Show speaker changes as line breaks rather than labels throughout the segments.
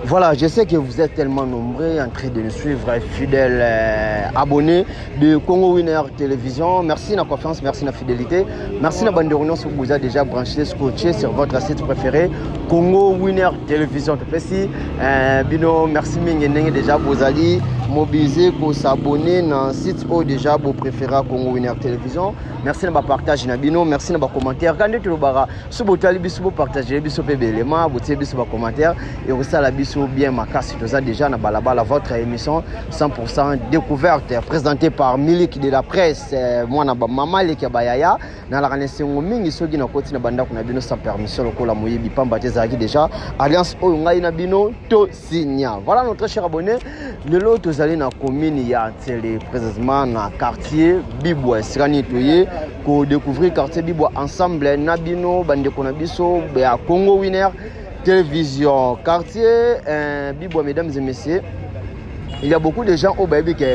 Voilà, je sais que vous êtes tellement nombreux en train de nous suivre, fidèles abonnés de Congo Winner Télévision. Merci de la confiance, merci de la fidélité. Merci de la bande de réunion si vous avez déjà branché, scotché sur votre site préféré, Congo Winner Télévision. Merci, merci déjà vous allez mobiliser pour s'abonner dans le site où déjà vous préférez Congo Winner Télévision. Merci de partager, merci de commentaire. Regardez tout le barra. Si vous avez partagé, vous avez éléments, vous avez commentaire et vous avez bien ma casse. Vous avez déjà dans Balabala votre émission 100% découverte présentée par Milik de la presse. Moi, maman les Kabayaya dans la renaissance mingi sogi na koti na banda kuna bino sans permission lokola moyebi pamba tezaki déjà alliance oyungai na bino to signa. Voilà notre cher abonné. Le lot vous allez na commune ya télé précisément na quartier Bibwa Sirani Toye ko découvrir quartier Bibwa ensemble na bino bande kona biso ya Congo Winner Télévision quartier Bibwa. Mesdames et messieurs, il y a beaucoup de gens au baby qui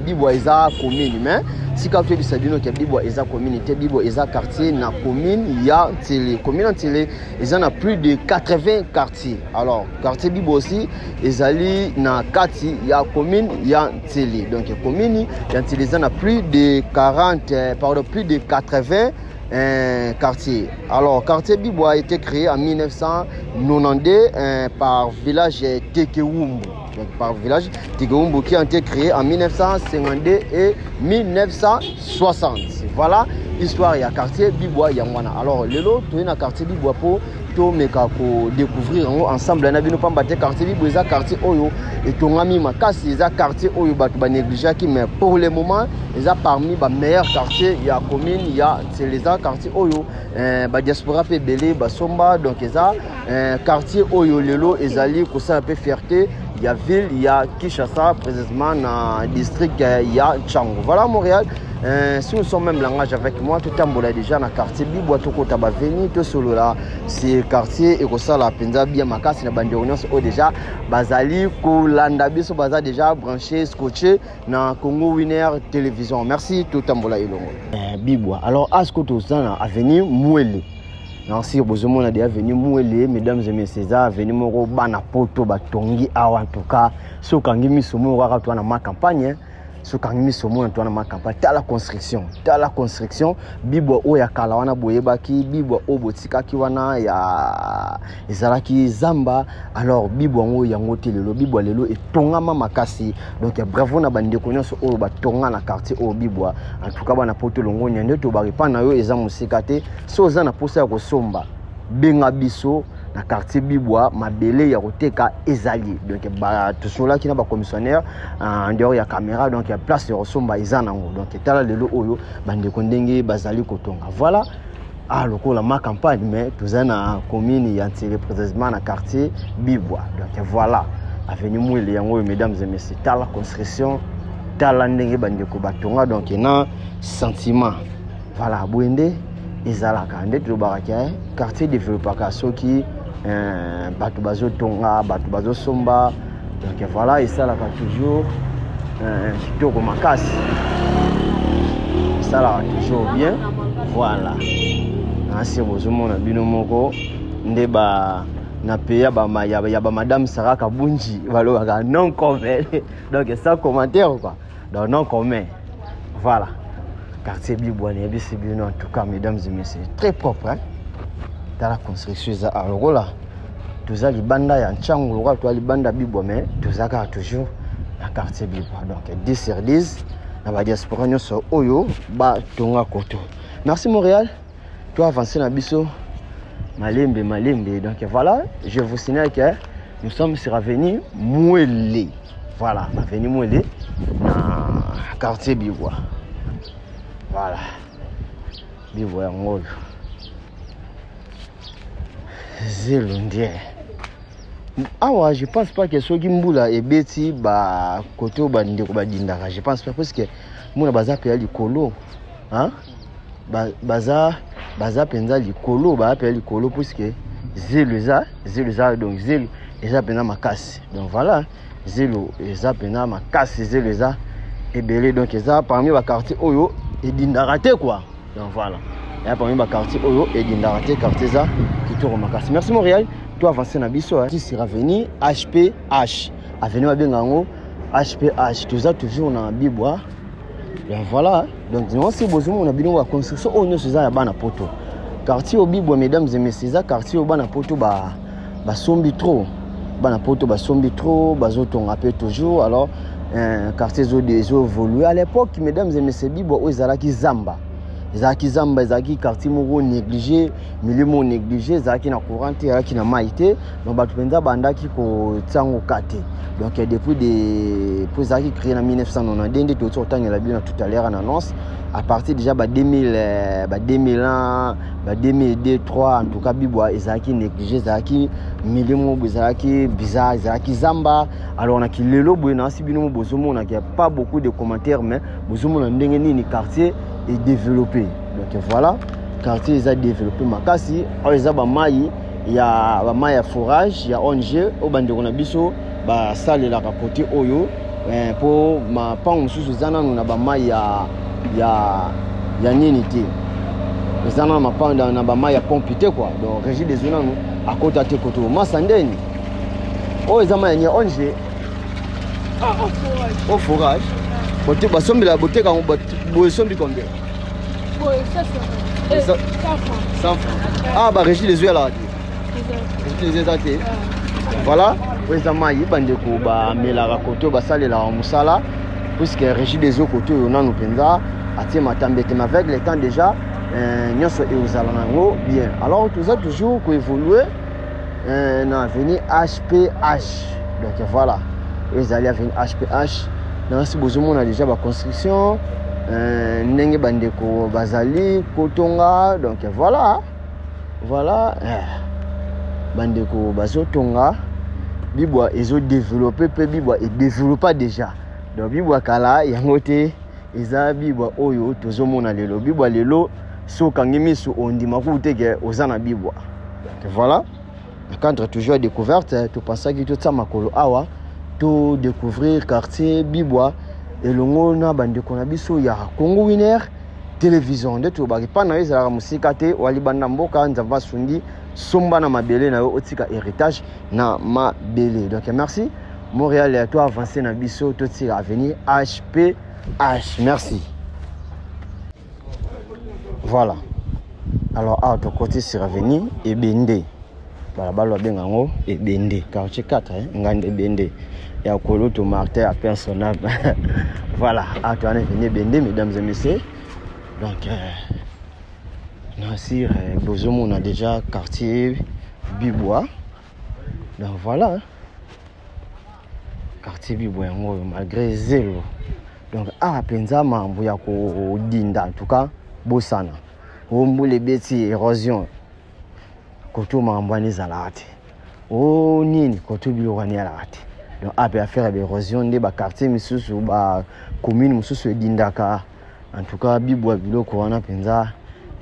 Bibwa Eza commune, mais si quartier du Sabino qui Bibwa Eza communauté Bibwa Eza quartier na commune il y a télé commune en télé ils en a plus de 80 quartiers. Alors quartier Bibwa aussi ils allaient na quartier il y a commune il y a télé, donc commune il y a télé ils en a plus de 40 pardon plus de 80 quartier. Alors quartier Bibwa a été créé en 1992 par village Tekewumbu. Donc par village Tekewumbu qui a été créé en 1952 et 1960. Voilà l'histoire ya quartier Bibwa Yangwana. Alors le lot tu es dans quartier Bibwa pour to meka ko découvrir ensemble na bino pamba te quartier Bibwa eza quartier oyo et ton ami makasi eza quartier oyo batu ba négliger qui mais pour le moment eza parmi ba meilleurs quartiers ya commune ya c'est les quartiers oyo ba diaspora pe belé ba somba donc eza quartier oyo lelo ezali ko ça peu fierté. Il y a ville, il y a Kinshasa, précisément dans le district, il y a Tchango. Voilà Montréal. Si nous sommes même langage avec moi, tout le déjà dans le quartier Bibwa, tout le monde venu, tout solo là, c'est le quartier et ça la penza bien makasi na bande réunion déjà bazali ko landa biso baza déjà branché scotché dans Congo Winner Télévision. Merci tout le monde ilongo. Bibwa. Alors à ce que tout ça avenue Mouele. Merci beaucoup on a déjà venu Mouele, mesdames et messieurs, venu moro bana poto batongi awa en tout cas so kangi misomo waka to na ma campagne. Ce qui est dans ma campagne, la construction, Bibwa oya kala wana boyebaki, Bibwa obotika ki wana ya ezalaki zamba. Alors Bibwa ngo yango telelo, Bibwa lelo etongama makasi. Donc bravo na bande connaissance o ba tonga na quartier o Bibwa. En tout cas bana poto longo nyande to bari pa na yo eza musikate, so za na posa ko somba. Benga biso na quartier Bibwa mabele ya koteka ezali. Donc ba tout cela qui na ba commissionnaire en dehors ya caméra, donc il y a place de resomba izanango. Donc tala lelo oyo bande kondenge bazali kotonga. Voilà ah lokola ma campagne mais tout ça na commune ya tiré précisément na quartier Bibwa. Donc voilà avenue Mouele yango mesdames et messieurs, tala construction tala ndenge bande ko batonga. Donc na sentiment voilà boende ezalaka nde to baraka quartier développé ka soki batu bazo tonga batu bazo somba. Donc voilà et ça là toujours kitoko makasi ça là toujours bien. Voilà asi bozomona bino moko nde ba na peya ba ya ba madame Sarah Kabunji balobaka non commun. Donc ça commentaire quoi donc non commun. Voilà quartier Bibwa c'est bien en tout cas mesdames et messieurs, très propre hein? Dans la construction alors là tous les banda ya Tchango là tous les banda Bibwa mais tous ça toujours dans quartier Bibwa. Donc 10 sur 10 na ba diaspora nyonso oyo ba tonga koto. Merci Montréal toi avancer na biso malembe. Donc voilà je vous signale que nous sommes sur avenue Mouele. Voilà avenue Mouele dans quartier Bibwa. Voilà Bibwa yango zelondier awa je pense pas que soki mbula ebeti ba koto ba ndeko ba dindaka. Je pense pas parce que mona baza pe likolo hein baza penza likolo ba pe likolo parce que zeluza donc zelu eza penza makasi. Donc voilà zelu eza penza makasi zeluza ebele. Donc eza parmi ba quartier oyo edindaka te quoi. Donc voilà il y a parmi ba quartier oyo edindaka te quartier za kitoko makasi. Merci Montréal. to avancer na biso qui sera venu HPH avenue babengango HPH toza toujours na Bibwa. Ben voilà, donc nous si besoin on a bino wa construction on se za ya bana poto. Quartier au Bibwa mesdames et messieurs, ça quartier au bana poto ba sombi trop. Bana poto ba sombi trop, bazoton rappelle toujours alors quartier zo évolué à l'époque mesdames et messieurs Bibwa o ezalaki Zamba. Ezalaki Zamba ezalaki quartier moko négligé, milieu mo négligé, ezalaki na courante, ezalaki na maïté, donc batu penza bandaki ko tsango kate. Donc depuis des pour ezalaki créé en 1990 tout autant il a bien tout à l'heure en annonce à partir déjà 2001 2002 3 en tout cas Bibwa ezalaki négligé, ezalaki milieu mo ezalaki bizarre, ezalaki Zamba. Alors on a qui lelo boyna si bino bozomo on a pas beaucoup de commentaires mais bozomo na ndenge ni quartier est développé. Donc voilà, quartier est développé makasi, oza ba mai, il y a ba mai à forage, il y a ONG au bande on a biso ba salle la côté oyo pour ma pan mususu zana na ba mai ya nini te. Zana ma pan na ba mai ya pompité quoi. Donc régie des zones à côté te koto masandeni. O ezama ya ONG au forage. Côté ba sombi la beauté quand on sombi combien? Ça 100 francs. Ah bah régie les yeux là. Régie les yeux voilà, présentement il bande ko ba melara côté ba sale la musala puisque régie des yeux côté on a nous penza atie matambete avec le temps déjà nyonso e uzala nango bien. Alors tout ça toujours ko évoluer na venir HPH. Donc voilà, ils allaient venir HPH. Dans ce besoin on a déjà la construction ndenge bandeko bazali kotonga. Donc voilà bandeko bazotonga Bibwa ezo développer pe Bibwa et développa déjà. Donc Bibwa kala yango te eza Bibwa oyo tozomona lelo Bibwa lelo so kangimi so ondima ku teke ozana Bibwa. Donc voilà, quand toujours découverte tu penses que tout ça makolo awa to découvrir quartier Bibwa et longo na bandeko na biso ya Congo Winner télévision de to baki pana ezala musika te wali banda mboka nzamba sundi somba na mabele na yo otika héritage na mabele. Donc merci Montréal et toi avancer na biso to tira avenir HPH. Merci. Voilà. Alors à ton côté c'est revenu et bende. Balabalo bengango et bende quartier 4 ngande bende ya kolo to martin à personnel. Voilà, à toi venir bende mesdames et messieurs. Donc Nassir Bozomo on a déjà quartier Bibwa. Donc voilà, quartier Bibwa malgré zéro. Donc penza mambo ya ko dinda en tout cas bosana. Ombule beti érosion. Koto mambo ni zalati. O nini koto bilokani alati. Donc après faire l'érosion de ba quartier misusu ba commune misusu dindaka. En tout cas Bibwa biloko wana penza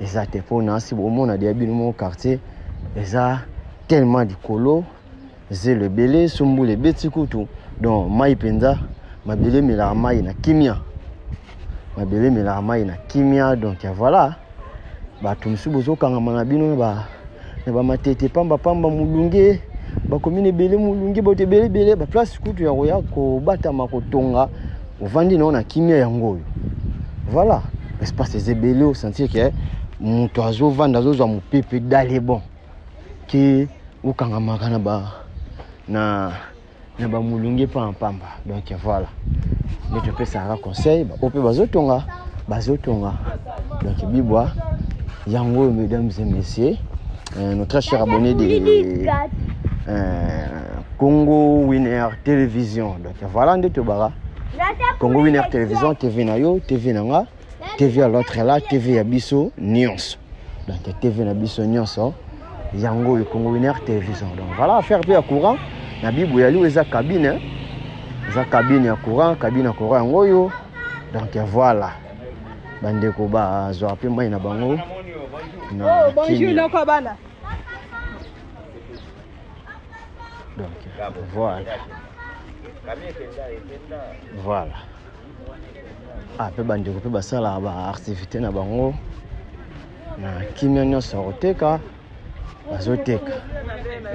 eza te pona si bomona dia bino quartier eza tellement de colo c'est le belé sombule beti kutu. Donc mai penza mabele mela mai na kimia. Mabele mela mai na kimia. Donc voilà. Ba tumsu bozo kanga mana bino ba matete pamba mulunge ba commune belé mulunge bote belé ba place kutu ya roya ko bata makotonga ovandi na kimia yango. Voilà, espace des belé au sentir que muto azo vanda zo mu pepe d'aller bon ki ukanga makana ba na ba mulunge pamba. Donc voilà. Mais je peux ça conseil ba ope bazotonga. Donc Bibwa yango mesdames et messieurs, notre cher abonné de Congo Winner Télévision. Donc voilà ndete bara Congo Winner Télévision, TV na yo, TV nanga, TV à l'autre là, TV ya biso nyonso. Donc TV na biso nyonso yango le Congo Winner Télévision. Donc voilà, faire peu à courant na Bibwa yali eza cabine. Eza cabine ya courant yango yo. Donc voilà. Bandeko ba zo ape mai na bango. Oh, bonjour na kwa bana. Donc voilà. Ape bandeko pe basala ba activité na bango. Na kimia nyonso roteka. bazoteka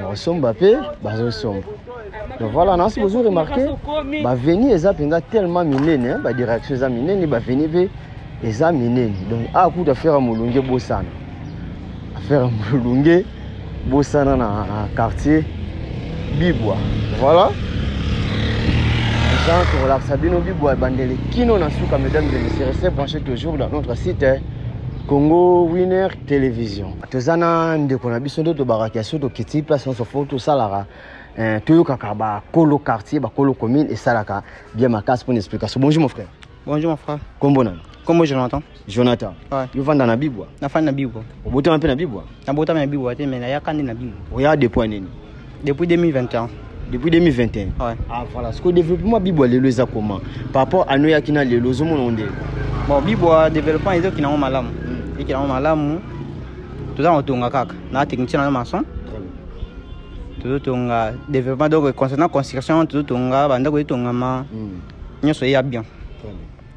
bazosomba pe bazosomba. Donc voilà, si vous avez remarqué, baveni eza penza tellement minene, ba direction eza minene, baveni pe eza minene. Donc a coup d'affaire mulunge bosana. Affaire mulunge bosana na quartier Bibwa. Voilà. Jean pour la Sabino Bibwa bandele kino na suka, mesdames et messieurs, restez branchés toujours dans notre site Congo Winner Télévision. Tozana ndeko na biso ndo to barakaso to kiti place on se photo salara. Toyo kakaba kolo quartier ba kolo commune et salaka bien ma casse pour une explication. Bonjour mon frère.
Bonjour mon frère.
Kombo nani?
Kombo Jonathan.
Jonathan.
Ouais.
Yo vanda na Bibwa.
Na fanda na Bibwa.
Oboto un peu na Bibwa.
Na bota na Bibwa te mais na yakande na Bibwa.
Oya depuis nini?
Depuis 2021.
Depuis 2021.
Ouais.
Ah voilà, ce que développement Bibwa lelo eza comment par rapport à noya kina lelo zo mononde.
Bon Bibwa développement ezo kina ngo malamu. Et kina ngo malamu. Toza otonga kaka. Na technicien na maçon. Tout tonga développement donc concernant construction tout tonga banda ko tonga ma nyoso ya bien.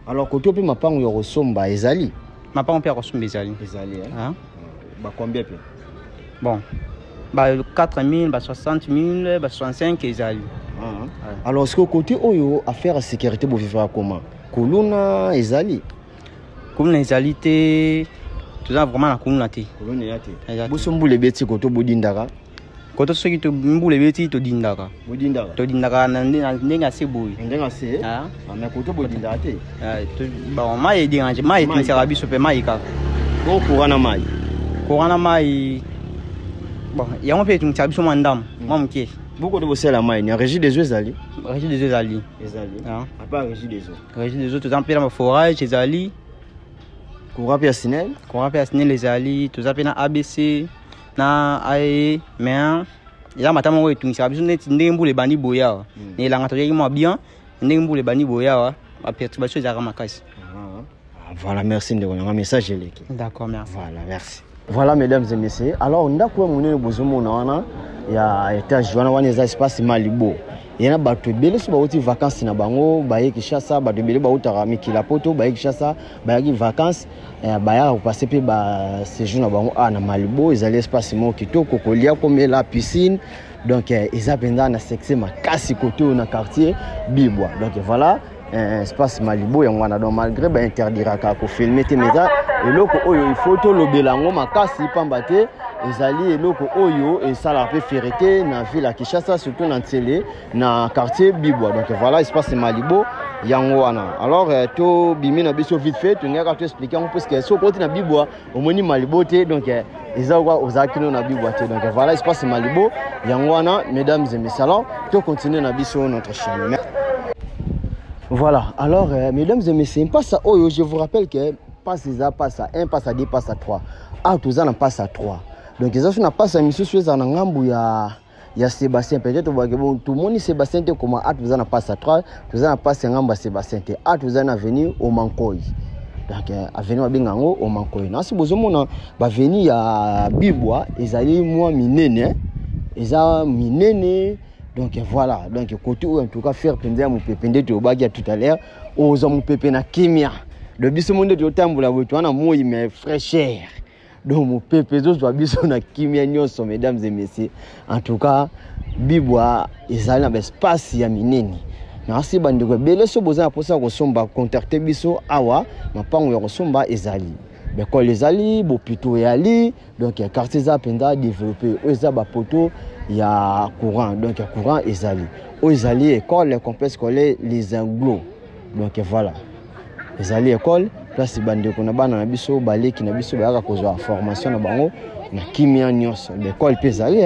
Alors côté pe mapango yo resomba ezali
mapango pe resomba ezali
hein ba combien pe
bon ba 4000 ba 60000 ba 65 ezali.
Alors est-ce que côté oyo affaire à sécurité bo vivre comment koluna ezali
te tout ça vraiment na koluna te
bo sombule beti côté bodindaka
koto soki to mbule beti to dindaka na ndenga se boy
ndenga se mais koto bodindaka te
to ba mai dérange mai tinsaka biso pe mai ka
ko courant na mai
bon yango pe tinsaka biso mandam mamke
beaucoup de bosela mai ni régie des eaux ezali
ezali
à part régie des eaux
tout en pela forage ezali
courant pe sinel
ezali tout ça pe na ABC na aye mais ya matama ko etumisa biso neti ndembule bani boya ni langa to yimo bien ndembule bani boya ba perturbation za makasi.
Voilà, merci de un message leki.
D'accord, merci.
Voilà, merci. Voilà mesdames et messieurs, alors ndako munene bozomo na wana ya étage wana wana za espace Malibo. Yana bato bele so bauti vacances na bango baye Kinshasa bato bele bautaka mikila poto baye Kinshasa baye vacances baya ko passer pe ba séjour na bango na Malibo ezali espace mo kitoko kolia komela piscine donc ezapenda na sexe makasi côté na quartier Bibwa. Donc voilà espace Malibo yango wana donc malgré ba interdiraka ko filmer te meza eloko oyo il faut to lobelango makasi pamba te ezali eloko oyo et ça la peut ferreté na ville à Kinshasa surtout na Ntsele na quartier Bibwa. Donc voilà espace Malibo yango wana. Alors to bimi na biso vite fait to ngaka to expliquer un peu ce que so côté na Bibwa au moni Malibo te donc ezakwa ozakino na Bibwa te. Donc voilà espace Malibo yango wana mesdames et messieurs. Alors to continuer na biso notre chaîne. Voilà, alors mesdames et messieurs, passe à Oyo, je vous rappelle que passe à 1, passe à 2, passe à 3. Ah, tout ça, on passe à 3. Donc, ça, on passe à monsieur Suez en Angambu, il y a Sébastien, peut-être tout le monde, Sébastien, comment ah, tout ça, on passe à 3, tout ça, on passe à Ngamba Sébastien, ah, tout ça, on venu au Mankoy. Donc, à venir à Bengango au Mankoy. Si vous avez venu à Bibwa, ils allaient moi, minene, ils ont minene. Donc voilà, donc côté où en tout cas faire penser mon pépé de Obagia tout à l'heure, aux hommes pépé na kimia. Le biso monde de temps la voiture na moi mais fraîcheur. Donc mon pépé doit biso na kimia nyonso mesdames et messieurs. En tout cas, Bibwa ezali na espace ya minene. Na si bande ko bele so boza posa ko somba contacter biso awa, mapango ya ko somba ezali. Beko les ali, bo plutôt yali, donc quartier za penda développer, eza ba poto il y a courant, donc il y a courant ezali. Ezali école, le complexe scolaire les Anglo. Donc voilà. Ezali école, place bande ko na bana na biso baleki na biso ba ko zo formation na bango na kimia nyonso. L'école pe ezali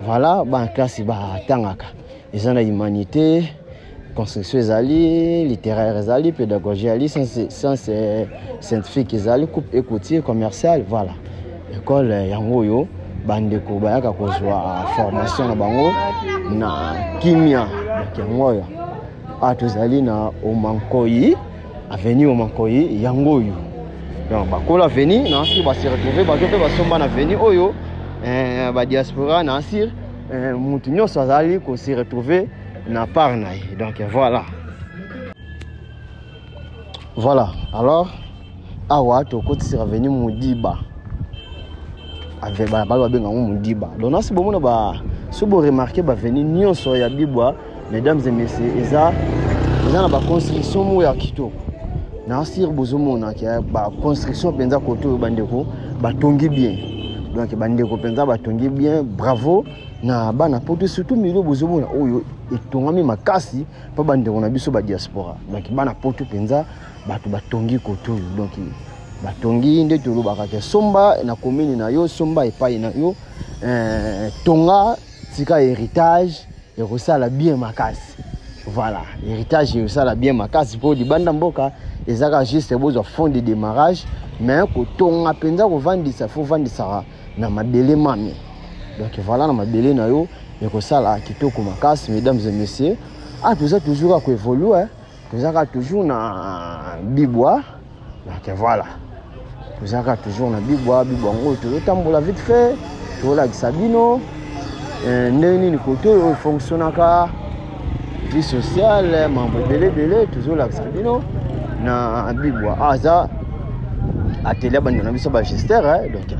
voilà, ba classe ba tangaka. Ezana humanité, construction ezali, littéraire ezali, pédagogie ezali, sciences scientifique ezali, coupe écoutier commercial, voilà. École yango yo bande ko bayaka ko zwa formation na bango na kimia donc yango yo atozali na Omankoyi avenue Omankoyi yango yo donc bakola avenue na si ba se retrouver ba to ba somba na avenue oyo ba diaspora na sir mutu nyonso azali ko se retrouver na parna. Donc voilà. Voilà. Alors awa to côté c'est revenu Modiba. avec ba benga Mudiba. Donc na si bomona ba so bo remarquer ba venir nyonso ya bibwa mesdames et messieurs eza na ba construction mo ya kitoko. Na sir bozomona ki ba construction penza koto bandeko batongi bien. Donc bandeko penza batongi bien, bravo na bana poto surtout milieu bozomona oyo etongami makasi pa bandeko na biso ba diaspora. Donc bana poto penza bato batongi koto. Donc batongi nde tolobaka ke somba na commune na yo somba epai na yo tonga tika héritage et resala bien makasi. Voilà, héritage et resala bien makasi pour di banda mboka ezaka juste besoin fond de démarrage mais ko tonga penza ko vandisa faut vandisa na mabele mami. Donc voilà na mabele na yo et resala kitoko makasi mesdames et messieurs. Ah tout ça toujours à évoluer tout ça toujours na bibwa. Donc voilà. Vous avez toujours na bibwa ngo to tambola vite fait to la Sabino ndeni ni koto fonctionnaka vie sociale membre belé toujours la Sabino na bibwa aza atelier bandi na biso ba gesteur donc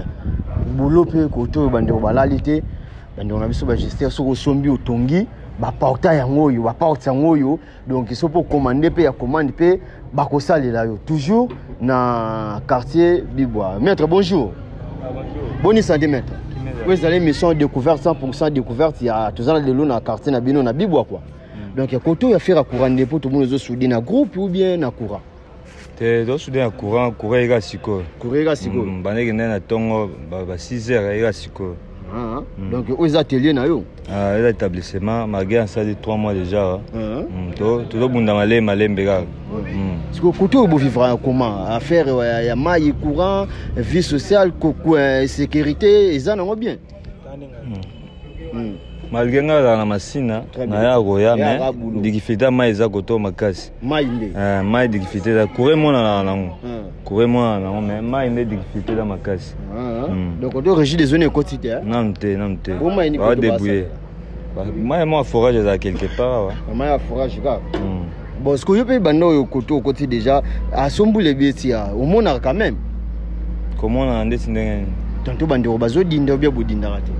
boulot pe koto bandi balalite bandi na biso ba gesteur soko sombi otongi ba porta yango yo ba porta yango yo donc il faut commander pe ya commande pe bakosalela yo toujours na quartier Bibwa. Maître bonjour.
Bonjour.
Bonne santé maître. Vous allez mission découverte 100% découverte il y a tous ans de l'eau na quartier na bino na Bibwa quoi. Donc koto ya faire courant de pour tout le monde zo soudi na groupe ou bien na courant.
Te do soudi na courant ega siko.
Courant ega siko.
Baneke na tongo ba 6h ega siko.
Donc aux ateliers na yo.
L'établissement malgré ça de 3 mois déjà. Tout bunda malembe ga.
Parce que côté vous vivre comment affaire ya maille courant vie sociale sécurité ils en ont bien.
Malgré na masina na ya roya mais digifita mai za koto makasi.
Mai nde.
Mai digifita da courir mona na ngo. Courir mona na ngo mais mai nde digifita da makasi.
Donc on doit régir des zones quotidiennes.
Non te. Ba débrouiller. Mai moi forage za quelque part.
Mai forage ga. Bon, ce que je peux bando au côté déjà à sombu les bêtises au monde quand même.
Comment on a décidé
tantôt bando bazo dinda bien bodinda raté.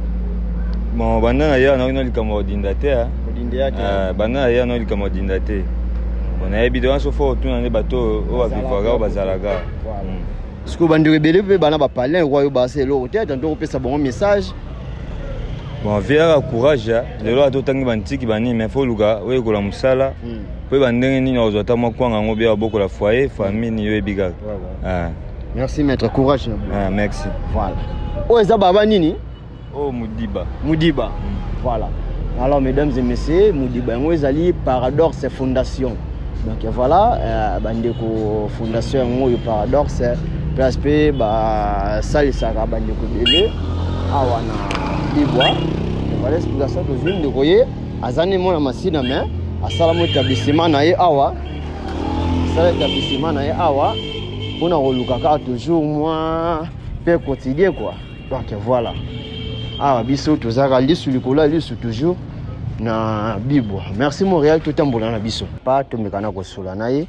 Bon, banda ya na likamo dinda te banda ya na likamo dinda te. On a évidemment so fort tout na bateau o va vivre au bazalaga.
Ce que bando rebelle pe bana ba parler roi ba c'est l'autre tantôt on peut ça bon message.
Bon, via courage, le loi tout tangi bantiki bani mais faut luga we ko la musala. Pe bandenge ni na zota mo kwanga ngo bia boko la foyer famille ni yo biga.
Merci maître courage.
Merci.
Voilà. Oh eza baba nini?
Oh Mudiba.
Voilà. Alors mesdames et messieurs, Mudiba ngo ezali Paradoxe Fondation. Donc voilà, bandeko fondation ngo yo Paradoxe place pe ba salisaka bandeko bele awana Bibwa. Voilà l'explication de une de Royer. Azani mon masina mais asala mo établissement na ye awa. Asala établissement na ye awa. On a relukaka toujours moi peu quotidien quoi. Donc voilà. Ah biso tozaka lisu likola lisu toujours na Bibwa. Merci Montréal tout tambola na biso. Pas tomekana ko sola na ye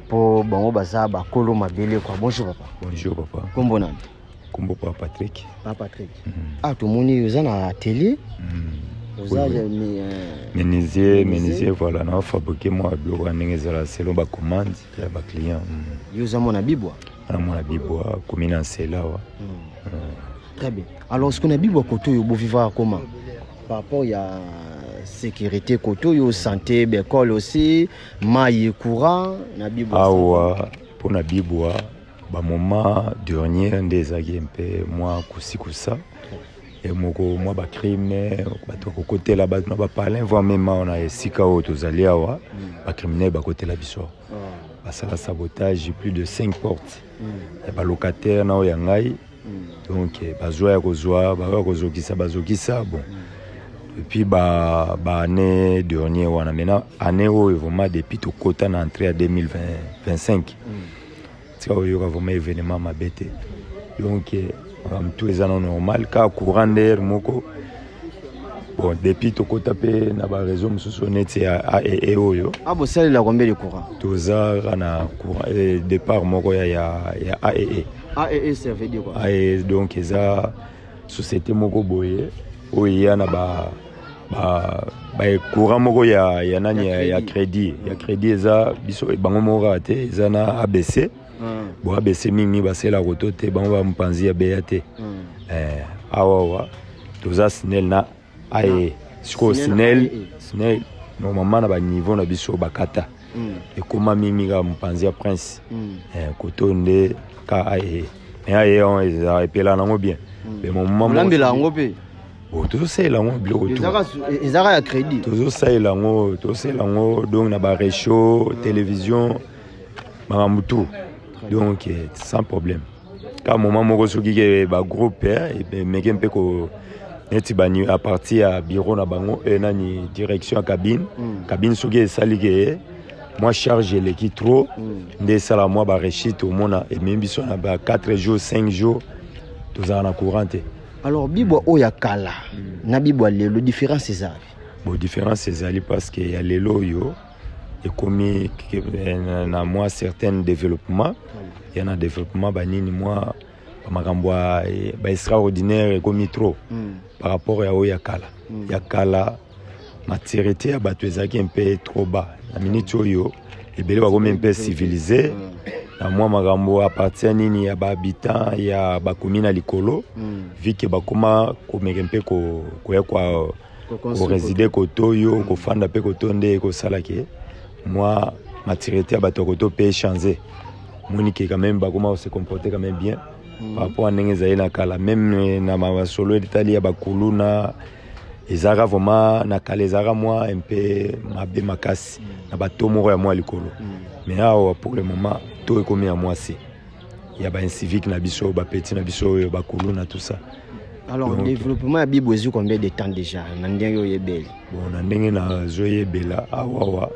pour bango baza ba kolo mabele quoi. Bonjour papa.
Bonjour papa.
Kombo nani?
Kombo pa Patrick.
Pa Patrick. Ah tout moni yoza na atelier.
Menuisier voilà na fabriquer moi biloko ndenge ezala selon ba commande ya ba client.
Yoza mona Bibwa.
Na mona Bibwa commune en Selawa.
Très bien. Alors ce qu'on a Bibwa koto yo bo vivre comment? Par rapport à sécurité koto yo santé école aussi, maille courant na Bibwa.
Awa pour na Bibwa ba moment dernier ndezaki un peu moi kusikusa. Et moi ba crime bato ko côté là bas ba parler voir même on a sika o tozali awa ba criminel ba côté la biso ba sala sabotage plus de 5 portes et ba locataire na o yangai donc ba zoya ko zoa ba ko zokisa bon depuis ba année dernière wana maintenant année o vraiment depuis to kota na entrée à 2025 c'est o yo vraiment événement mabete donc tout les ans normal car courant d'air moko bon depuis to ko taper na ba réseau mususu neti a et oyo
bo sali la combien de courant
toza na courant départ moko ya AEE
AEE ça veut dire quoi
AEE donc eza société moko boye oyo na ba courant moko ya nani ya crédit eza biso bango moko ate eza na ABC bon ABC mingi basela koto te bango ba mpanzi ya BAT awa toza SNEL na AE siko SNEL normalement na ba niveau na biso bakata ekoma mingi ka mpanzi ya Prince koto nde ka AE AE on eza epela nango bien mais moment
lambela ngo pe
tozosala yango biloko
ezaka ya crédit
tozosala yango donc na barechaud télévision makambo tout donc sans problème ka moment moko soki ke bagroupe meke mpe neti bani à partir ya bureau na bango nani direction ya cabine soki esali ke moi charge eleki trop nde esala mwa barechite omona ememi biso na ba 4 jours 5 jours tozala na courant te.
Alors Bibwa oya kala na Bibwa lelo différence ezali.
Bon différence ezali parce que ya lelo yo et comme na moi certains développements il y en a développement banini moi makambo ba extraordinaire comme trop par rapport à oya kala. Ya kala maturité ya bato ezaki un peu trop bas. Na minute oyo ebele ba comme un peu civilisé. Na moi makambo appartient nini ya ba habitants ya ba commune likolo vu que ba koma ko mekempe ko résider koto yo ko fanda pe koto nde ko salake moi maturité ya bato koto pe changer monique quand même ba koma se comporter quand même bien par rapport à ndenge na kala même na ma solo d'Italie ya ba kuluna ezaka vraiment na kala ezaka moi un peu mabe makasi na bato moko ya moi likolo mais pour le moment tout est comme à moi c'est il y a un civique na biso ba petit na biso ba kuluna tout ça.
Alors le développement abi bozu combien de temps déjà na ndenge oyebeli
bon na ndenge na zoyebela awa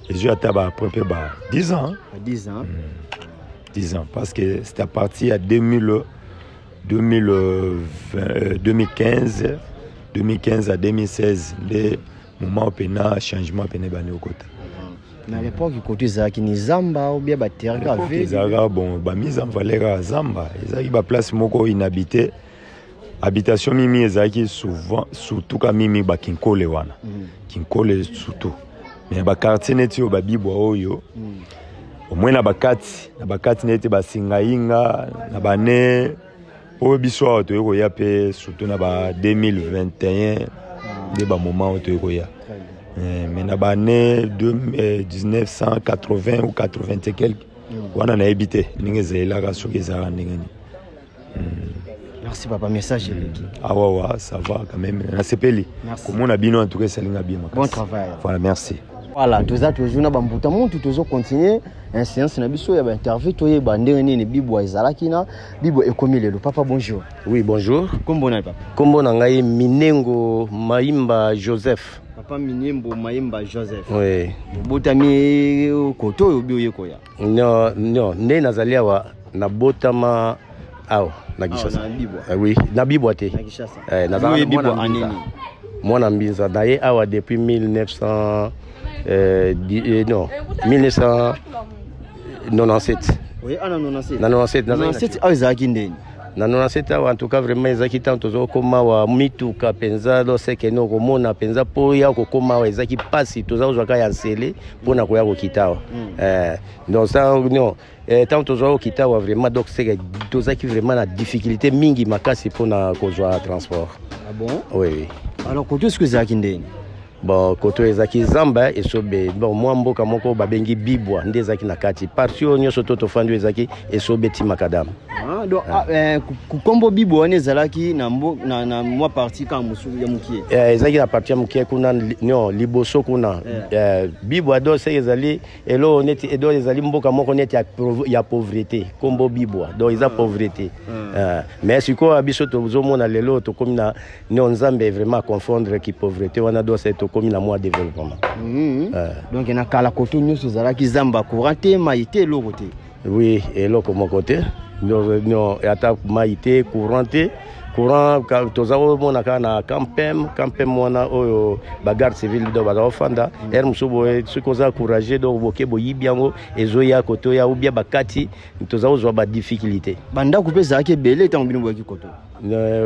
et ata ba peu ba 10 ans
10 ans
10 ans parce que c'était à partir à 2015 à 2016 le moment où pena changement pena bani okota.
Mais à l'époque, côté Zaki ni Zamba ou bien Baterga
avec Zaga bon ba mise en valeur à Zamba ezaki ba place moko inhabité habitation mimi ezaki souvent surtout ka mimi ba Kinkole wana Kinkole surtout mais ba quartier neti ba Bibwa oyo au moins na bakati neti ba Singainga na bane o biso to yoko ya pe surtout na ba 2021 de ba moment to yoko ya. Mais na bané 1980 ou 80 et quelques on a habité ningezela soki za ndengeni.
Merci papa, message
ah ouais ça va quand même na sepeli comme on a bien en tout cas salinga bien.
Bon travail.
Voilà, merci.
Voilà, tous ça toujours na bambuta montu toujours continuer un séance na biso ya ba interview to yeba ndenge nini Bibwa ezalaki na Bibwa ekomi lelo. Papa bonjour.
Oui, bonjour.
Kombo na papa.
Kombo na ngai Minengo Maimba Joseph.
Papa Minengo Maimba Joseph.
Oui.
Botami koto obi oyekoya.
Non, ne nazali awa na botama awa na Gishasa. Oui, na Bibwa te.
Na Gishasa.
Nazali Bibwa aneni. Mwana mbinza daye awa depuis 1997.
Oui, en 97.
97
ah ezaki ndeni.
Na 97 awa en tout cas vraiment ezaki tant tozo koma wa mituka penza do seke no komona penza po ya kokoma wa ezaki pasi tozo zwaka ya nsele pona koya kokitawa. Donc ça non tant tozo kokitawa vraiment donc c'est tozaki vraiment na difficulté mingi makasi pona kozwa transport.
Ah bon?
Oui.
Alors koto est-ce que ezaki ndeni?
Bon koto ezaki zamba esobe bon moi mboka moko babengi Bibwa nde ezaki na kati parti onyoso toto fandi ezaki esobe ti makadam.
Ah donc kombo Bibwa ne ezalaki na moi parti ka musu ya mukie.
Ezaki na parti ya mukie kuna non liboso kuna Bibwa do se ezali elo neti edo ezali mboka moko neti ya pauvreté kombo Bibwa donc eza pauvreté. Mais siko abiso tozo mona lelo to komi na nzambe vraiment confondre ki pauvreté wana do se comme la moi développement.
Donc il y a kala koto nyuso zalaki zamba courante maïté l'autre.
Oui, et l'autre mon côté. Non, attaque maïté courante courant toza komona kaka na campem wana oyo bagarde civile do baza kofanda ere mosusu boye soki oza courage donc boke boyibi yango ezoya kote oya ubia bakati toza kozwa badifficulté
bandako mpe ezalaki ebele ntango bino boyaki koto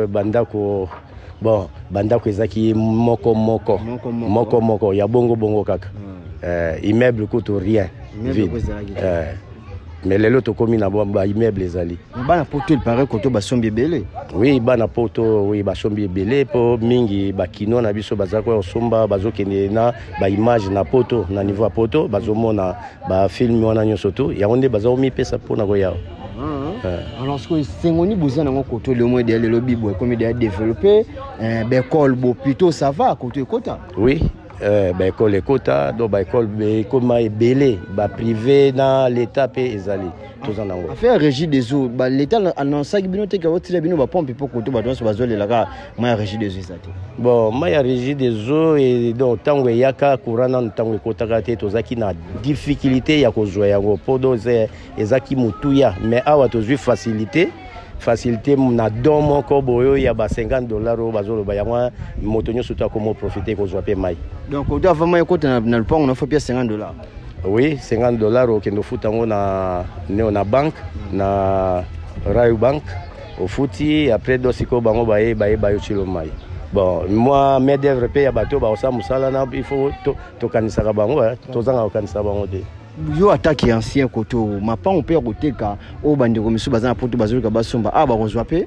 bandako bon bandako ezalaki moko ya bongo kaka immeuble kutu rien vide mais lelo tokomi na ba immeuble ezali
bana poto il paraît koto basombi ebele
oui bana poto oui basombi ebele po mingi bakino na biso bazako osomba bazokende na ba image na poto na niveau ya poto bazomona ba film wana nyonso to yango nde bazomipesa mpona koya
alors ce que sengoni boza nango koto le moins de lelo bibo comme de développer l'école bo plutôt ça va koto ekota
oui école ekota do ba école ekoma ebele ba privé na l'état pe ezali tous en ango
affaire régie des eaux ba l'état annoncé bino te ka otira bino ba pompe pour koto ba donc bazolela ka ma régie des eaux ezati
bon ma régie des eaux et donc tango yaka courant na tango ekota ka te tozaki na difficulté ya kozwa yango podo ezaki mutuya mais awa tozwi facilité na don moko boyo ya ba $50 o bazoloba yango moto nyonso to akomo profiter kozwa pe mai
donc koto avant ekota na lupango na faut bien $50
oui $50 au kendo futango na banque na Rayu Bank au futi après dosiko bango baye bayo chilo mai bon moi main d'œuvre pe ya bato ba osa musala na il faut to kanisaka bango tozanga kanisa bango te
yo attaque ancien koto mapa on peut koteka o bande ko misu bazana poto bazolika basomba ba kozwa pe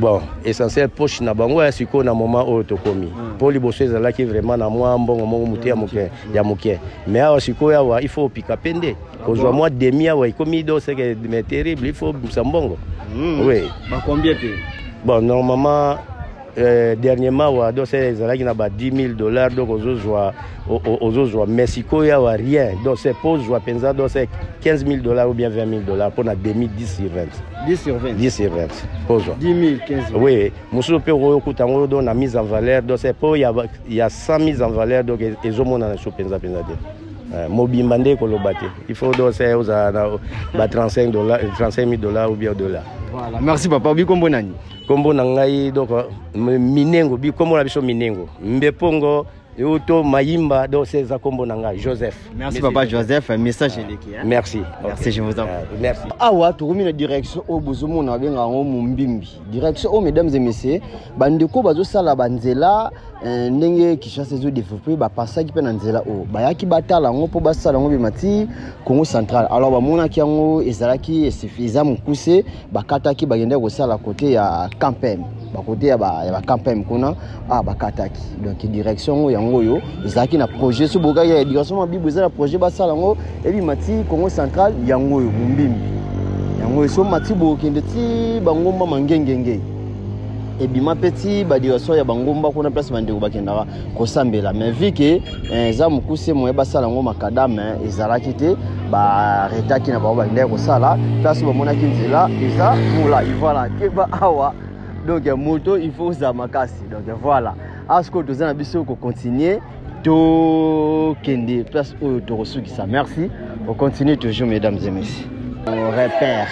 bon essentiel poche na bango ya siko na moment oyo tokomi po liboso ezalaki vraiment na mwa mbongo mongo mutu ya moke mais awa siko yawa il faut pika pende kozwa mwa demi awa ikomi do c'est mais terrible il faut mbongo oui
ba combien pe
bon normalement dernièrement wa do c'est ezalaki na ba $10,000 donc ozozwa Mexico ya wa rien donc c'est pose joa penza donc c'est $15,000 ou bien $20,000 pour na demi 10 sur 20 pose
10,000 15
oui mususu pe oyo kutango do na mise en valeur donc c'est pour ya 100 mise en valeur donc ezomona na so penza te mobimba nde koloba te il faut donc c'est oza ba $35,000 ou bien $.
Voilà, merci papa. Bikombo nani?
Kombo nangai donc Minengo, bikombo na biso Minengo. Mbepongo Yoto Mayimba donc c'est za kombo nangai Joseph.
Merci papa Joseph, message eleki.
Merci.
Merci, je vous en prie.
Merci.
Awa tokomi na direction au bozomo na benga ngo Mumbimbi. Direction au mesdames et messieurs, bandeko bazo sala banzela ndenge Kinshasa zo développer ba passaki pe na nzela o. Bayaki batala ngo po basala ngo bimati Congo central. Alors ba mona ki ngo ezalaki suffisant mukuse bakataki bagende ko sala côté ya Campem. Ba côté ya ba Campem kuna bakataki. Donc direction yango yo ezalaki na projet so boka ya direction mabibu ezala projet basala ngo ebimati Congo central yango yo Mumbimbi. Yango so mati bo kende ti bangomba mangengenge. Ebima petit ba direction ya bangomba kuna place bandeko bakendaka kosambela mais vu que za mukuse moye basala ngo makadame ezalaki te ba retaki na ba ndeko kosala place ba monaki nzela eza mula voilà ke ba awa donc moto il faut za makasi donc voilà asko tozana biso ko continuer to kende place oyo to resukisa merci on continue toujours mesdames et messieurs on repère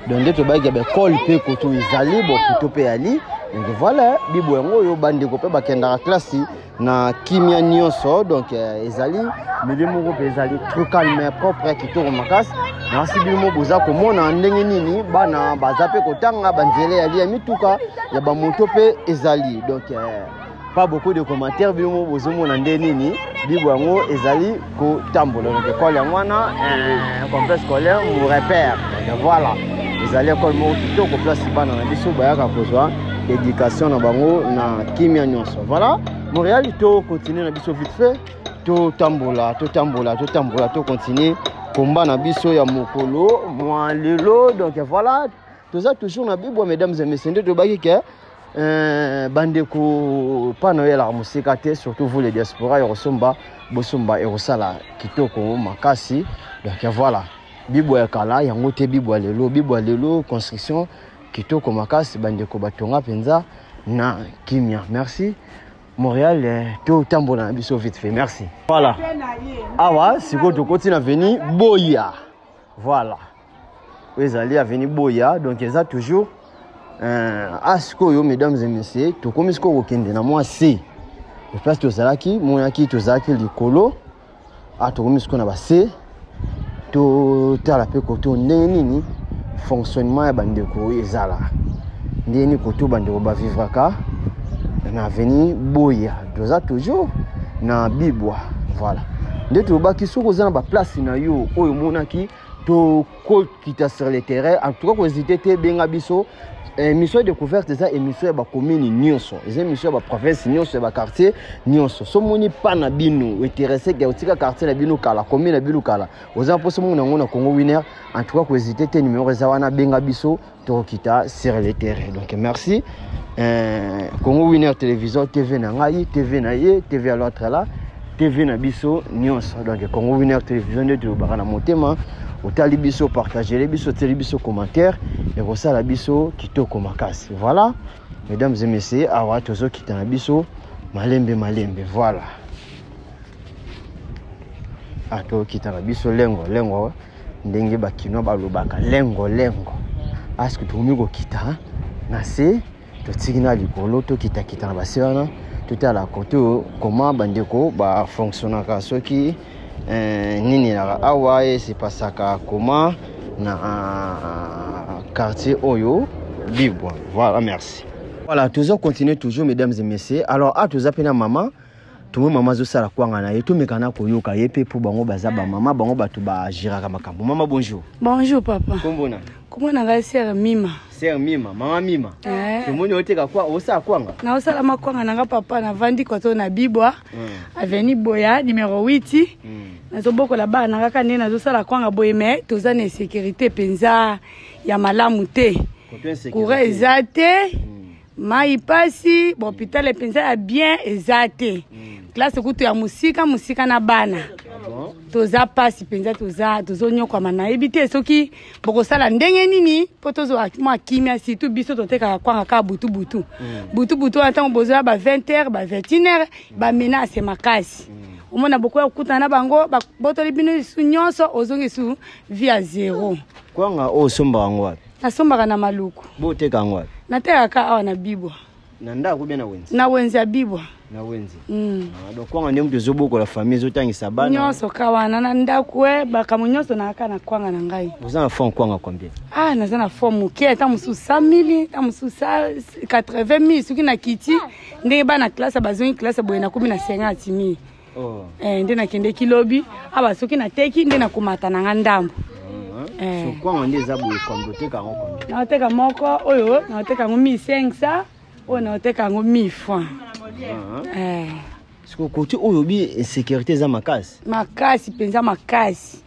donc de to ba ga be call pe ko to izali bo to pe ali donc voilà bibo yango yo bandeko pe bakenda classe na kimia nyonso donc ezali milimo ko ezali trop calme propre qui to makasi na sibimo boza ko mona ndenge nini bana bazape ko tanga banzele ali ya mituka ya ba moto pe ezali donc pas beaucoup de commentaires bilimo bozo mona ndenge nini bibo yango ezali ko tambola donc école yango na complexe scolaire mu repère donc voilà ezali école mo to ko place bana na biso bayaka kozwa éducation na bango na kimia nyonso voilà Montréal to continuer na biso vite fait to tambola to continuer combat na biso ya mokolo moi lelo donc voilà tout ça toujours na bibo mesdames et messieurs to baki ke bandeko pana ya la musika te surtout vous les diaspora yosomba bosomba erosala kitoko makasi donc voilà bibo ya kala yango te bibo lelo construction kitoko makasi bandeko batonga penza na kimia merci Montréal to tambola na biso vite fait merci voilà awa siko to continue à venir Boya voilà ezali à venir Boya donc ils a toujours Asko, mesdames et messieurs, tout comme ce qu'on a moi, c'est. Je pense que Zalaki, mon aki, tout Zalaki, le colo. Ah, tout comme ce qu'on a passé. Tout à la peu côté, ni fonctionnement et bandeko et Zala. Ni côté bandeko va vivre à na veni boya. Doza toujours na bibwa. Voilà. Dès que vous qui sont dans la place, na yo, oyo monaki, to ko kita sur le terrain. En tout cas, vous hésitez benga biso. Émission découverte ça émission ba commune nyonso les émissions ba province nyonso ba quartier nyonso so moni pa na bino intéressé ga utika quartier na bino kala commune na bino kala oza poso mona ngona Congo winner en tout cas ko hésiter te numéro za wana benga biso to kita sur le terrain donc merci Congo winner télévision TV na ngai TV na ye TV à l'autre là TV na biso nyonso donc Congo winner télévision de ba na motema otali biso partager les biso teli biso commentaire et ça la biso kitoko makasi voilà mesdames et messieurs awa tozo kitana biso malembe voilà ato kitana biso lengo ndenge bakino balobaka lengo aske tomi ko kita na se to tigina likolo to kita na basiwana tout à la côté comment bandeko ba fonctionner ka soki nini na awa c'est pas ça comment na quartier Oyo Bibwa. Voilà, merci. Voilà, toujours continuer toujours mesdames et messieurs. Alors à tous appena maman, tout le maman zo sala kwanga na yeto mekana koyoka yepe pour bango bazaba maman bango batu ba jiraka makambo. Maman bonjour.
Bonjour papa.
Kombona.
Comment na sœur Mima?
Sœur Mima, maman Mima. Tout le monde oteka kwa osa kwanga.
Na osala makwanga na papa na vandi koto na Bibwa. Avenue Boya numéro 8. Nazo boko la ba na kaka nena zo sala kwanga boye mais toza na sécurité penza ya malamu te. Courant ezate. Mai pasi, hôpital penza ya bien ezate. Classe kutu ya musika na bana. Toza pasi penza tozo nyoko mana ebite soki boko sala ndenge nini po tozo mwa kimia si tu biso toteka kwanga ka butu butu atango bozo ba 20h ba 21h ba menace makasi omona boko ya kutana bango ba botoli bino su nyonso ozongi su via zéro
kwanga o somba ngwa
nasomba na maluku
boteka ngwa
nateka ka awa na Bibwa
na ndako bena wenzi
na wenzi ya Bibwa
na wenzi donc kwanga ndenge tozoboko la famille zotangisa bana
nyonso kawana na ndako bakamunyoso na aka na kwanga na ngai
vous en fond kwanga combien
naza na fond muke ta musu 100,000 ta musu 80,000 suki na kiti ndenge bana classe bazongi classe boye na 50,000 nde na kende kilobi aba soki na teki nde na kumata na ngandambo
so kwanga ndeza boye komboteka ngoko
na oteka moko oyo na oteka ngo 1500 oyo na oteka ngo 1000 francs
Siko côté oyo bi insécurité za makasi
penza makasi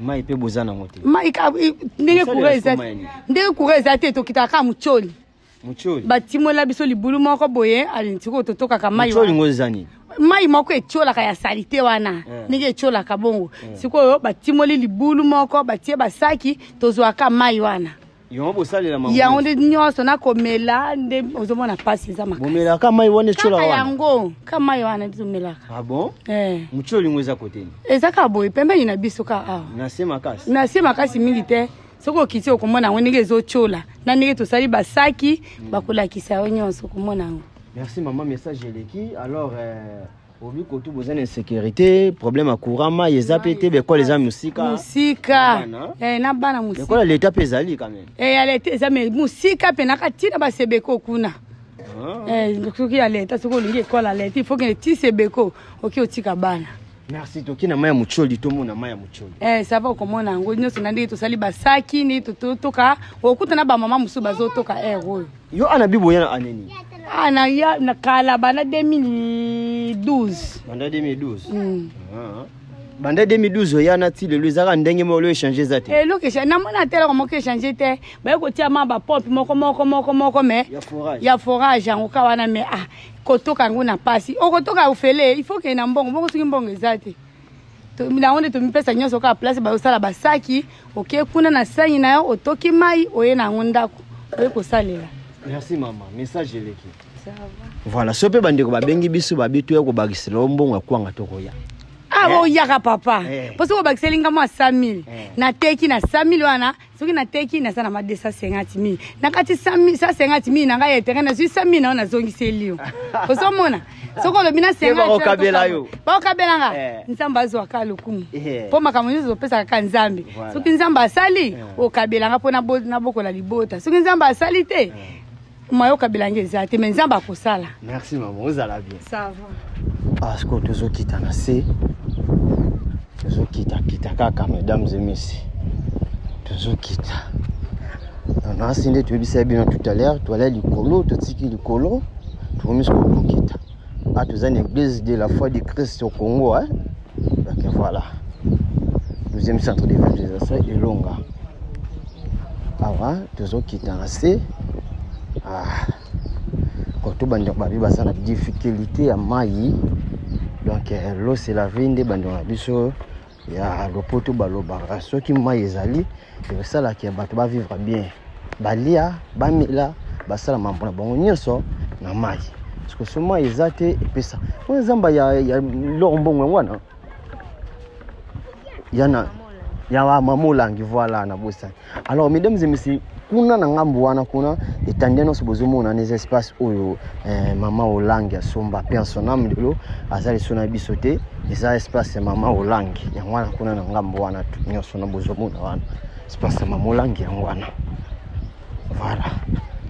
mai pe bozana ngote
mai ka ndenge kureza te tokita ka mucholi batimola biso libulu moko boye alintiko totoka ka mai
mucholi ngozani
mai moko echola ka ya salite wana ndenge echola ka bongo sikoyo batimoli libulu moko batie basaki tozwa ka mai wana
yombo salela mambo
ya onde nyonso na komela nde ozomona pasi za makasi
bomela kama iwone chola wana
yango kama iwana bizomelaka
bon mucholi ngweza koteni
ezaka boye pembeni na biso ka nasema kasi mingi te soko kiti okomona ngo ndenge ezochola na ndenge tosali basaki bakolakisa yo nyonso komona ngo.
Merci maman, message eleki. Alors obi kotu besoin d'insécurité, problème à courant, yezapete be quoi les amis musika
na bana musika
quoi l'état pesali quand même
l'état ezame musika pe na katina ba sebeko kuna soki ya l'état soko lingi école l'état il faut que ti sebeko oki otika bana.
Merci toki na maya mucholi to mona maya mucholi
ça va komona ngo nyonso na ndenge tosali basaki ni totoka okuta na ba mama musu bazotoka oyo
yo ana bibo yana aneni
na ya na kala bana 2012
banda 2012 yana ti le luzaka ndenge mo lo échanger zate
loke na mona tela ko échanger te ba ko tia ma ba pompe moko mais ya forage ngo ka wana mais kotoka ngo na pasi okotoka ufele il faut que na mbongo soki mbongo zate to mina onde to mipesa nyonso ka place ba usala basaki kuna na sanyi na yo otoki mai oye na ngondako oye ko salela.
Merci maman, message eleki. Ça va. Voilà, sope bandeko babengi biso babitu ya ko bakisela mbongo kwanga tokoya.
abo yaka papa parce que bakiselinga moi 100 000 na teki na 100 000 wana soki na teki na sana ma 250 000 na kati 150 000 na ngai terrain na 100 000 na ona zongiseli yo osomona soko lo bina 50
ba okabela yo
ba okabela nga nzamba azwa ka lokumu po makambo zo pesa ka nzambe soki nzamba asali okabela nga po na bokola libota soki nzamba asali te mayo kabela ngeza te mais nzamba akosala.
Merci maman, vous allez bien.
Ça va.
Parce que tous qui t'en assez, tous qui t'a kaka mesdames et messieurs, tous qui t'a. On a enseigné tu sais bien tout à l'heure, tu allais du colo, tu sais qui du colo, tu remis ce que qui t'a. Ah tu as une église de la foi du Christ au Congo, hein. Donc voilà. Deuxième centre d'évangélisation est Longa. Ah ouais, tous qui t'en assez. Ah, quand tu as une difficulté à maï, donc l'eau c'est la vie des bandons biso, il y a le poteau balobara, ceux qui maï zali, c'est ça là qui va vivre bien. Balia, bamila, basala mambona bongo so na maï. Parce que ce maï zate et puis ça. On zamba il y a l'eau bongo wana. Il y a mamolangi voilà na bossa. Alors mesdames et messieurs, kuna na ngambo wana kuna etandeno sobozomo na des espaces oyo mama olangi asomba personnam lelo azali sona bisote eza espace mama olangi yangwana kuna na ngambo wana nyonso na bozomo na wana espace mama olangi yangwana voilà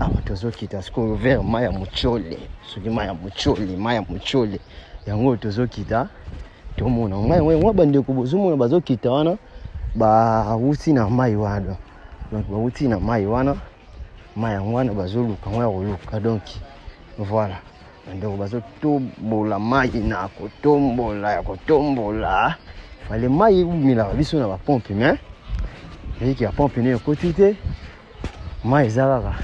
awa tozokita sko vers maya muchole soki maya muchole yango tozokita tomona mwa bande ko bozomo na bazokita wana ba wuti na mai wana. Donc bauti na mai wana mai ngwana bazoluka ngwa koluka donc voilà donc bazotombola mai na kotombola fale mai umila biso na ba pompe mais et qui a pompe ne quotité mai zalaka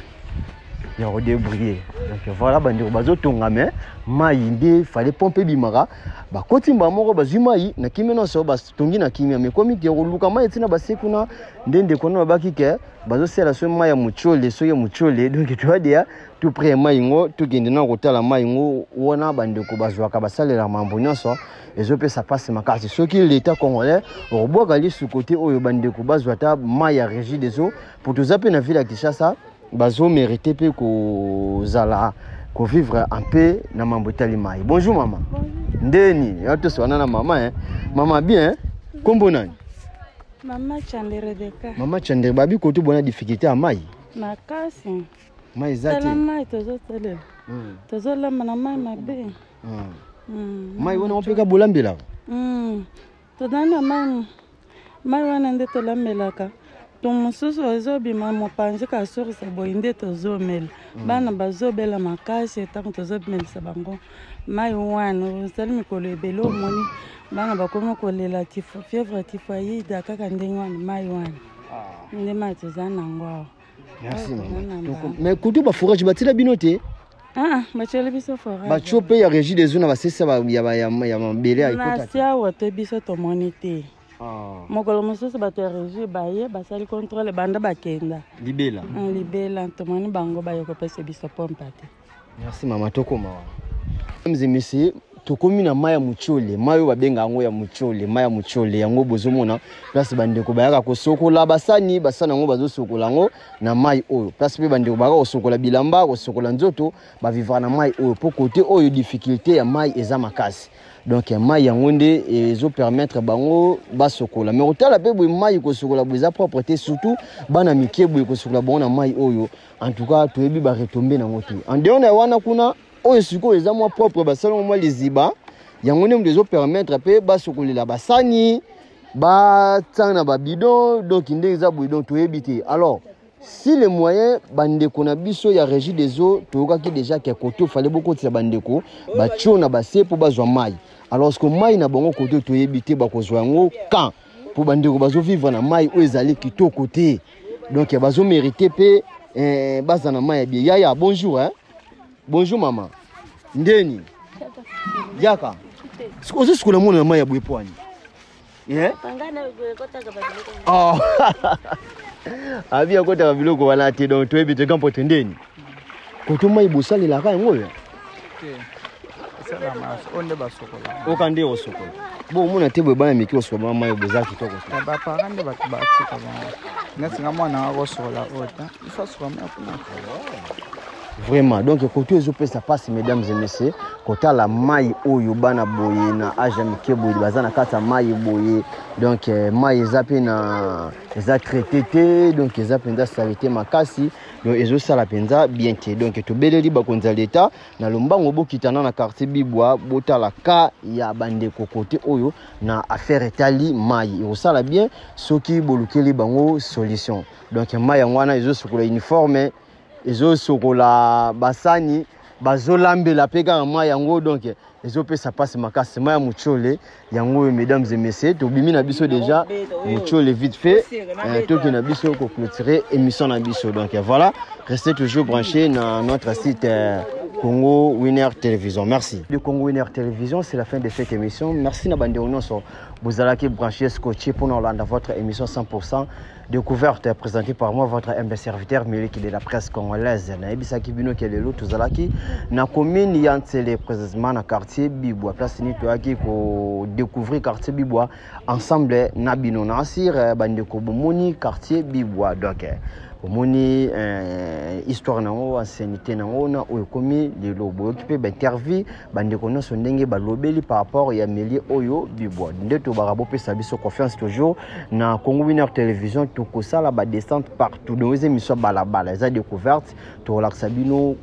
ya redébrouiller donc voilà bandi bazotonga mais mai ndé fale pompe bimaka ba kotimba moko bazimai na kimeno so batongi na kimia mais comme ki koluka mai tina basekuna ndende kono bakike bazosela so mai ya muchole so ya muchole donc tu vas dire tu prends mai ngo tu kende na kotala mai ngo wona bandeko bazwaka basalela mambo nyonso ezope ça passe makasi soki l'état congolais roboka li sous côté oyo bandeko bazwata mai ya régie des eaux pour tous appeler na ville ya Kinshasa bazo mériter pe ko zala ko vivre un peu na mambo tali mai. Bonjour maman. Bonjour. Ndeni, yote swana na mama hein. Mama bien, kombo nani?
Mama Chandere Deka.
Mama Chandere babi ko tu bona difficulté à mai.
Makasi.
Mai zati.
Tala mai tozo tele. Tozo la mana mai mabe.
Mai wona opeka bolambela.
Todana mai wana nde tolambelaka. Tumususu ezobima mopanzi ka source boinde tozomela. Bana bazobela makasi tango tozomelisa bango. Mai wana osali mikolo ebele omoni bana bakomi kolela fièvre typhoïde kaka ndenge wana mai wana. Nde mai toza nango awa.
Merci maman. Mais kutu ba forage batila binote?
Bachele biso forage.
Bachope ya régie des zones basesa ya mabele aikota.
Na sia wote biso tomoni te. Mokolo mosusu bato ya régie baye basali contrôle banda bakenda.
Libela.
Libela tomoni bango baye kopesa biso pompe te.
Merci maman tokoma. Mesdames et messieurs, tokomi na maya muchole, mayo babenga ngo ya muchole yango bozomona place bandeko bayaka ko sokola basani ngo bazosokola ngo na mai oyo. Place pe bandeko baka ko sokola bilamba ko sokola nzoto ba vivre na mai oyo po côté oyo difficulté ya mai eza makasi. Donc mai yango nde ezo permettre bango basokola. Mais otala pe boy mai ko sokola boza propreté surtout bana mikie boy ko sokola bona mai oyo. En tout cas toyebi ba retomber na ngoto. En dehors na wana kuna oyo siko eza moi propre basalon moi les ziba yango ne mdezo permettre pe basokolela basani ba tsana ba bidon donc ndeza bidon to ebité. Alors si les moyens bandeko na biso ya régie des eaux tokaki déjà que côté fallait beaucoup de bandeko ba tchona ba se pour bazwa mai. Alors ce que mai na bango côté to ebité ba kozwa ngo quand pour bandeko bazo vivre na mai o ezali kitoko côté. Donc bazo mériter pe bazana mai bien. Yaya bonjour hein. Bonjour maman. Ndeni. Yaka. Sikozo sikula mona mai ya bwepwani. Yeah?
Pangana kota kabadilika.
Oh. Abia kota kabiloko wana te donc to ebite kampo tendeni. Koto mai bosali la ka ngoya.
sala mas onde basokola
okande osokola bon mona te boye bana miki osokola mayi boza kitoko
bapara nde bato batika bango neti nga mwana nga kosokola ota ifa sokola maya kuna
vraiment donc côté ezopesa passe mesdames et messieurs kota la mai oyo bana boye na age mike boye baza na kata mai boye donc mai eza pe na eza traité te donc eza penza salite makasi donc ezosala penza bien te donc tobeleli bakonzi ya leta na lombango bokitana na quartier Bibwa botala ka ya bandeko côté oyo na affaire etali mai ezosala bien soki bolukeli bango solution donc mai yango wana ezosokola uniforme ezosokola basani bazolambela pe kaka mai yango donc ezopesa passe makasi mai ya muchole yango mesdames et messieurs tobimi na biso déjà muchole vite fait toki na biso ko clôturer émission na biso donc voilà restez toujours branchés dans notre site Congo Winner Télévision. Merci. De Congo Winner Télévision, c'est la fin de cette émission. Merci na bande onoso bozalaki branché scotché pour nous dans votre émission 100% découverte présentée par moi votre humble serviteur Miliki de la presse congolaise. Na ebisaki bino kelelo tozalaki na commune Yantsele précisément na quartier Bibwa place ni toaki ko découvrir quartier Bibwa ensemble na bino na sir bande ko bomoni quartier Bibwa donc omoni histoire nango ancienneté nango na oyo komi le lobo occupé interview bande ko nyonso ndenge balobeli par rapport ya meli oyo Bibwa ndeto barabo pesa biso confiance toujours na Congo Winner Télévision tokosala ba descente partout dans les émissions balabala za découverte to relaxa bino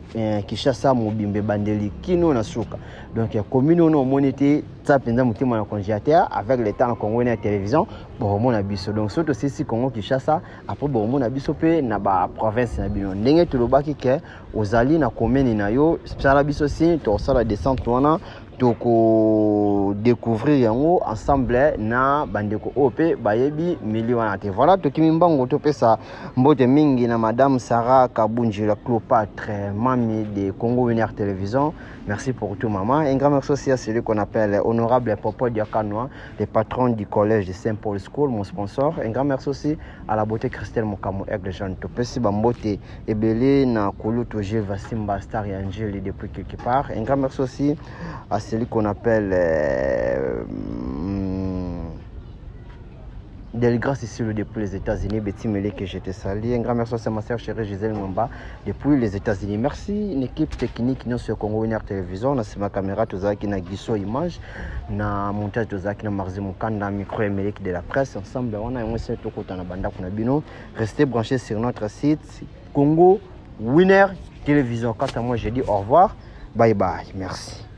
Kishasa mobimbe bandeli kino na suka donc commune no monité ça penza mutima na congélateur avec l'état na Congo Winner Télévision bon mona biso donc surtout si Congo Kishasa après bon mona biso pe na ba province na bino ndenge tolobaki ke ozali na commune na yo sala biso si to sala descente wana toko découvrir yango ensemble na bandeko OP bayebi miliona te voilà tokimi mbango topesa mbote mingi na madame Sarah Kabunji la Cléopâtre mami de Congo Winner Télévision. Merci pour tout maman. Un grand merci aussi à celui qu'on appelle honorable Popo Diakanoa, le patron du collège de Saint-Paul School, mon sponsor. Un grand merci aussi à la beauté Christelle Mokamo Aigle Jean Topesi Bambote Ebele na Koluto Gilles Simba Star et Angel depuis quelque part. Un grand merci aussi à celui qu'on appelle Delgrâce ici depuis les États-Unis, Betty Mele que j'étais sali. Un grand merci à ma sœur chérie Gisèle Mwamba depuis les États-Unis. Merci une équipe technique qui nous sur Congo Winner Télévision. Na ma caméra tozaki na giso image, na montage tozaki na Marzi Mukanda micro et Mele de la presse ensemble. On a un seul tokota na banda kuna bino. Restez branchés sur notre site Congo Winner Télévision. Quant à moi, je dis au revoir. Bye bye. Merci.